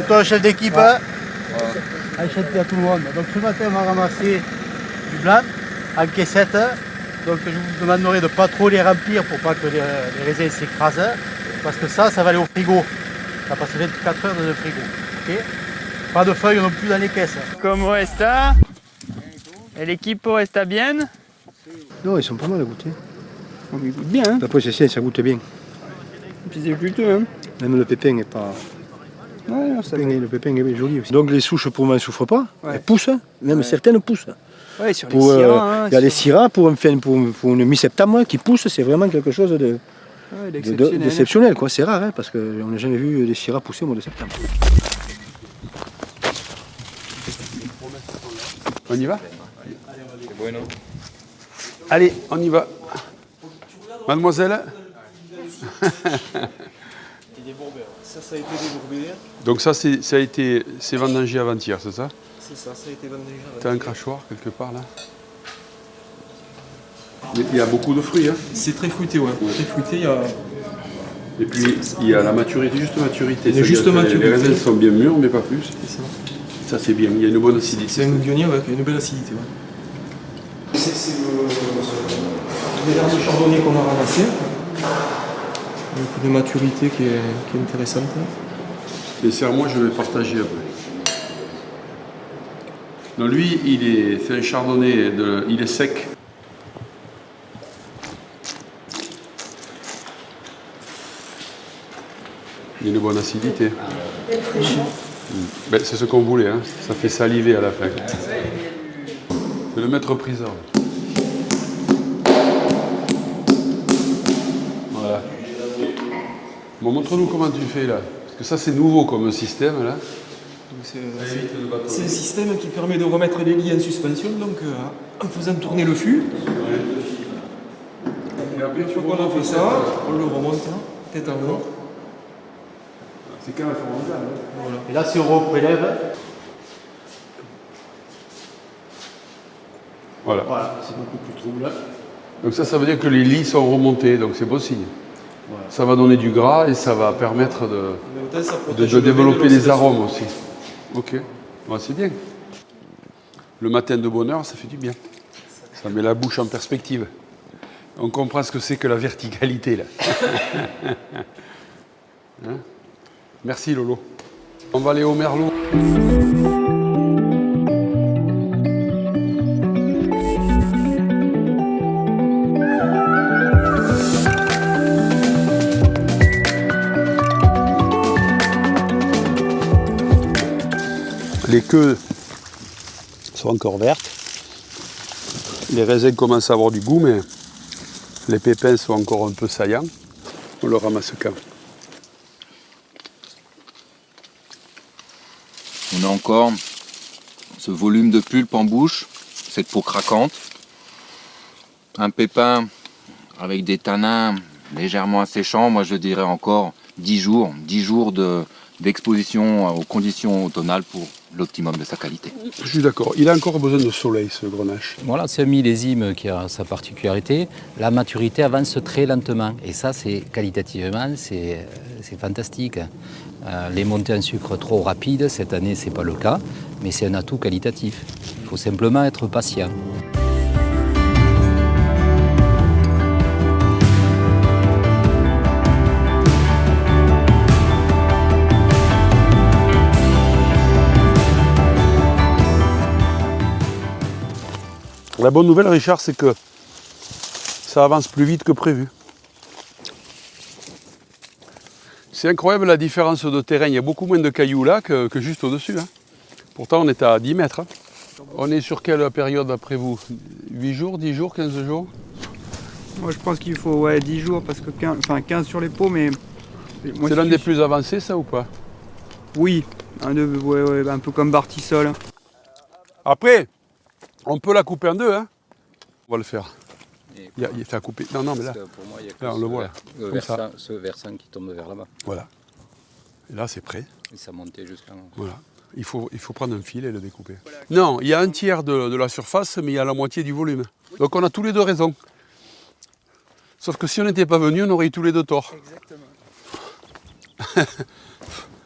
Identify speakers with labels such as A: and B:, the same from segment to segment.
A: C'est toi le chef d'équipe, hein? Achète à tout le monde. Donc ce matin, on va ramasser du blanc en caissette. Donc je vous demanderai de ne pas trop les remplir pour pas que les raisins s'écrasent. Parce que ça va aller au frigo. Ça passe 24 heures dans le frigo. Okay, pas de feuilles non plus dans les caisses.
B: Comment está? El equipo está bien?
C: Non, ils sont pas mal à goûter.
B: On goûte bien, hein?
C: Après, c'est ça goûte bien.
B: Puis c'est juteux, hein?
C: Même le pépin n'est pas.
B: Ouais, non, ça
C: Le pépin est joli aussi. Donc les souches pour moi ne souffrent pas.
B: Ouais.
C: Elles poussent, même certaines poussent.
B: Ouais, sur les
C: Pour,
B: syrahs,
C: il y a les syrahs pour une mi-septembre qui poussent, c'est vraiment quelque chose d'exceptionnel. C'est rare, hein, parce qu'on n'a jamais vu des syrahs pousser au mois de septembre.
D: On y va? Allez, on y va. Mademoiselle.
E: Ça a été débourbé.
D: Donc ça, c'est vendangé avant-hier, c'est ça?
E: C'est ça a été vendangé.
D: T'as un crachoir quelque part là? Il y a beaucoup de fruits, hein?
E: C'est très fruité, ouais. Très fruité, il y a...
D: Et puis il y a la maturité, juste maturité.
E: Il y a juste
D: C'est-à-dire que
E: maturité.
D: Les raisins sont bien mûrs, mais pas plus.
E: C'est ça.
D: Ça c'est bien, il y a une bonne acidité.
E: C'est un Gouguionnier avec une belle acidité, ouais. C'est le dernier chardonnay qu'on a ramassé. Un coup de maturité qui est intéressante.
D: Et serre-moi, je vais partager après. Donc lui, c'est un chardonnay, il est sec. Il y a une bonne acidité. Ben, c'est ce qu'on voulait, hein. Ça fait saliver à la fin. C'est le maître priseur. Voilà. Bon, montre-nous comment tu fais là. Parce que ça, c'est nouveau comme système là.
E: C'est un système qui permet de remettre les lits en suspension, donc en faisant tourner le fût.
D: Et après,
E: Une fois qu'on a fait ça, on le remonte tête en haut.
D: C'est quand même formidable.
E: Voilà.
A: Et là, si on reprélève,
D: Voilà.
A: voilà, c'est beaucoup plus trouble.
D: Donc ça veut dire que les lits sont remontés, donc c'est bon signe.
A: Voilà.
D: Ça va donner du gras et ça va permettre
E: En même temps, ça
D: de
E: protège le vin
D: développer
E: de
D: les
E: l'oxydation.
D: arômes aussi. Ok, ouais, c'est bien. Le matin de bonne heure, ça fait du bien. Ça met la bouche en perspective. On comprend ce que c'est que la verticalité là. Hein? Merci Lolo. On va aller au Merlot. Les queues sont encore vertes. Les raisins commencent à avoir du goût, mais les pépins sont encore un peu saillants. On le ramasse quand?
F: On a encore ce volume de pulpe en bouche, cette peau craquante, un pépin avec des tanins légèrement asséchants. Moi je dirais encore 10 jours d'exposition aux conditions automnales pour l'optimum de sa qualité.
D: Je suis d'accord. Il a encore besoin de soleil, ce grenache.
G: Voilà, c'est un millésime qui a sa particularité. La maturité avance très lentement. Et ça, c'est qualitativement, c'est fantastique. Les montées en sucre trop rapides, cette année, ce n'est pas le cas. Mais c'est un atout qualitatif. Il faut simplement être patient.
D: La bonne nouvelle, Richard, c'est que ça avance plus vite que prévu. C'est incroyable la différence de terrain. Il y a beaucoup moins de cailloux là que juste au-dessus. Hein. Pourtant, on est à 10 mètres. Hein. On est sur quelle période après vous? 8 jours, 10 jours, 15 jours?
B: Moi, je pense qu'il faut 10 jours, parce que 15 sur les pots, mais...
D: C'est l'un des plus avancés, ça, ou pas?
B: Oui, un peu comme Bartisol.
D: Après, on peut la couper en deux. Hein. On va le faire. Il est à couper. Non, mais là,
F: Pour moi, il y a que
D: là on le voit. Là.
F: ce versant qui tombe vers là-bas.
D: Voilà. Et là, c'est prêt.
F: Et ça montait jusqu'à là.
D: Voilà. Il faut prendre un fil et le découper. Non, il y a un tiers de la surface, mais il y a la moitié du volume. Donc on a tous les deux raison. Sauf que si on n'était pas venus, on aurait eu tous les deux tort.
B: Exactement.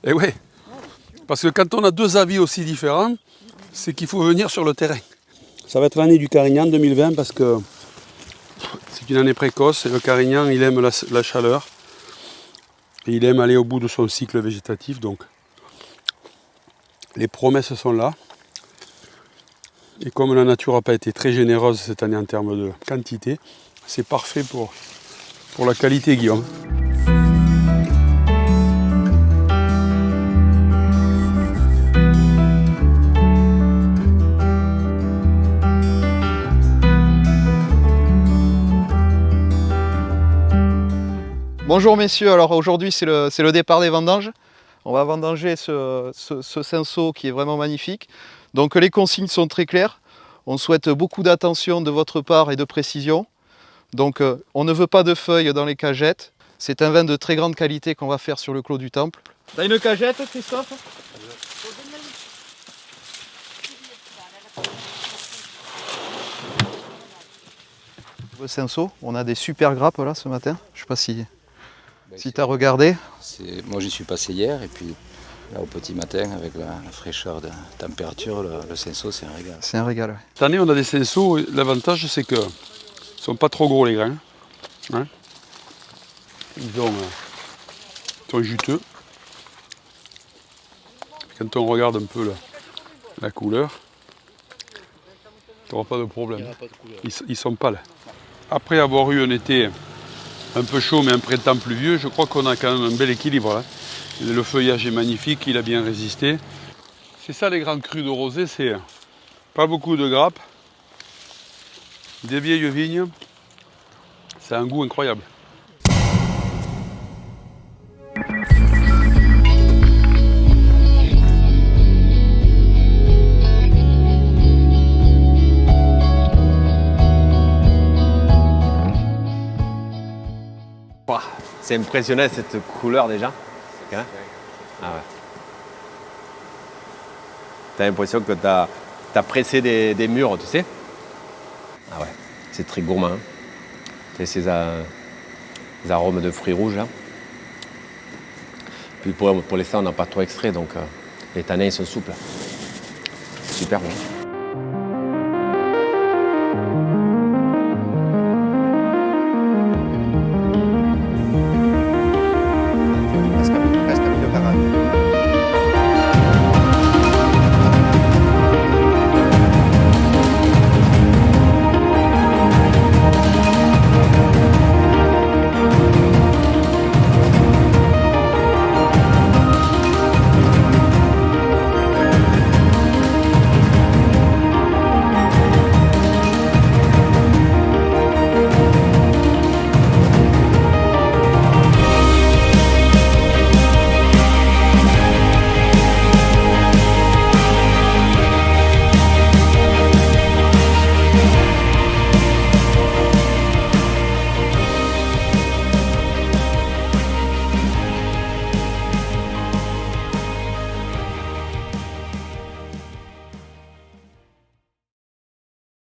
D: Et ouais. Parce que quand on a deux avis aussi différents, c'est qu'il faut venir sur le terrain. Ça va être l'année du Carignan 2020 parce que c'est une année précoce et le Carignan il aime la chaleur et il aime aller au bout de son cycle végétatif, donc les promesses sont là. Et comme la nature n'a pas été très généreuse cette année en termes de quantité, c'est parfait pour la qualité, Guillaume.
H: Bonjour messieurs, alors aujourd'hui c'est le départ des vendanges. On va vendanger ce cinceau qui est vraiment magnifique. Donc les consignes sont très claires. On souhaite beaucoup d'attention de votre part et de précision. Donc on ne veut pas de feuilles dans les cagettes. C'est un vin de très grande qualité qu'on va faire sur le Clos du Temple. T'as une cagette, Christophe ? Le cinceau, on a des super grappes là ce matin. Je sais pas si tu as regardé.
G: Moi j'y suis passé hier et puis là au petit matin avec la fraîcheur de température, le cinceau c'est un régal.
H: C'est un régal, ouais.
D: Cette année on a des cinceaux, l'avantage c'est que ils sont pas trop gros les grains. Hein, ils sont juteux. Quand on regarde un peu la couleur, tu n'auras pas de problème. Ils sont pâles. Après avoir eu un été un peu chaud mais un printemps pluvieux, je crois qu'on a quand même un bel équilibre là. Le feuillage est magnifique, il a bien résisté. C'est ça les grands crus de rosé, c'est pas beaucoup de grappes, des vieilles vignes, c'est un goût incroyable.
I: C'est impressionnant cette couleur déjà. Hein? Ah ouais. T'as l'impression que t'as pressé des murs, tu sais. Ah ouais, c'est très gourmand. Hein? T'as ces arômes de fruits rouges là. Puis pour l'instant on n'a pas trop extrait, donc les tanins ils sont souples. Super bon.